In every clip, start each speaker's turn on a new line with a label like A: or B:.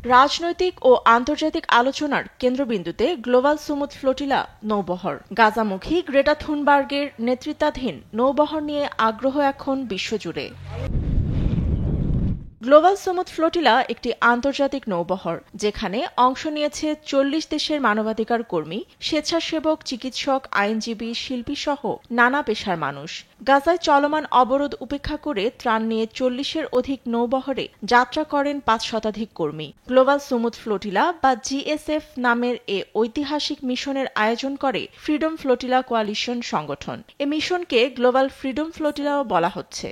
A: রাজনৈতিক ও আন্তর্জাতিক আলোচনার কেন্দ্রবিন্দুতে গ্লোবাল সুমুদ ফ্লোটিলা নৌবহর। গাজামুখী গ্রেটা থুনবার্গের নেতৃত্বাধীন নৌবহর নিয়ে আগ্রহ এখন বিশ্বজুড়ে। গ্লোবাল সুমুদ ফ্লোটিলা একটি আন্তর্জাতিক নৌবহর, যেখানে অংশ নিয়েছে ৪০ দেশের মানবাধিকার কর্মী, স্বেচ্ছাসেবক, চিকিৎসক, আইনজীবী, শিল্পীসহ নানা পেশার মানুষ। গাজায় চলমান অবরোধ উপেক্ষা করে ত্রাণ নিয়ে ৪০-এর অধিক নৌবহরে যাত্রা করেন ৫ শতাধিক কর্মী। গ্লোবাল সুমুদ ফ্লোটিলা বা জিএসএফ নামের এ ঐতিহাসিক মিশনের আয়োজন করে ফ্রিডম ফ্লোটিলা কোয়ালিশন সংগঠন। এ মিশনকে গ্লোবাল ফ্রিডম ফ্লোটিলাও বলা হচ্ছে।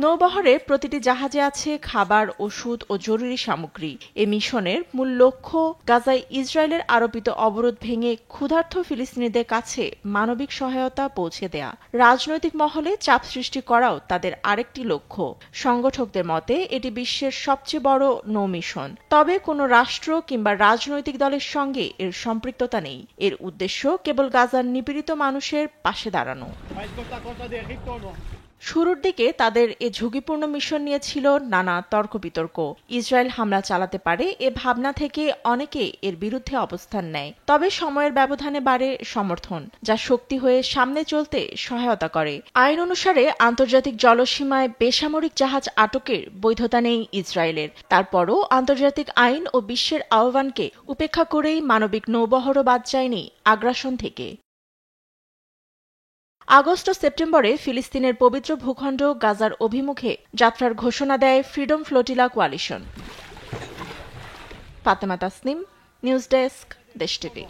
A: নৌবহরে প্রতিটি জাহাজে আছে খাবার, ওষুধ ও জরুরি সামগ্রী। এ মিশনের মূল লক্ষ্য গাজায় ইসরায়েলের আরোপিত অবরোধ ভেঙে ক্ষুধার্ত ফিলিস্তিনিদের কাছে মানবিক সহায়তা পৌঁছে দেয়া। রাজনৈতিক মহলে চাপ সৃষ্টি করাও তাদের আরেকটি লক্ষ্য। সংগঠকদের মতে এটি বিশ্বের সবচেয়ে বড় নৌ মিশন। তবে কোনো রাষ্ট্র কিংবা রাজনৈতিক দলের সঙ্গে এর সম্পৃক্ততা নেই। এর উদ্দেশ্য কেবল গাজার নিপীড়িত মানুষের পাশে দাঁড়ানো। শুরুর দিকে তাদের এ ঝুঁকিপূর্ণ মিশন নিয়ে ছিল নানা তর্ক বিতর্ক। ইসরায়েল হামলা চালাতে পারে এ ভাবনা থেকে অনেকে এর বিরুদ্ধে অবস্থান নেয়। তবে সময়ের ব্যবধানে বাড়ে সমর্থন, যা শক্তি হয়ে সামনে চলতে সহায়তা করে। আইন অনুসারে আন্তর্জাতিক জলসীমায় বেসামরিক জাহাজ আটকের বৈধতা নেই ইসরায়েলের। তারপরও আন্তর্জাতিক আইন ও বিশ্বের আহ্বানকে উপেক্ষা করেই মানবিক নৌবহরও বাদ যায়নি আগ্রাসন থেকে। আগস্ট ও সেপ্টেম্বরে ফিলিস্তিনের পবিত্র ভূখণ্ড গাজার অভিমুখে যাত্রার ঘোষণা দেয় freedom flotilla coalition. Fatema Tasnim, news desk, দেশ টিভি।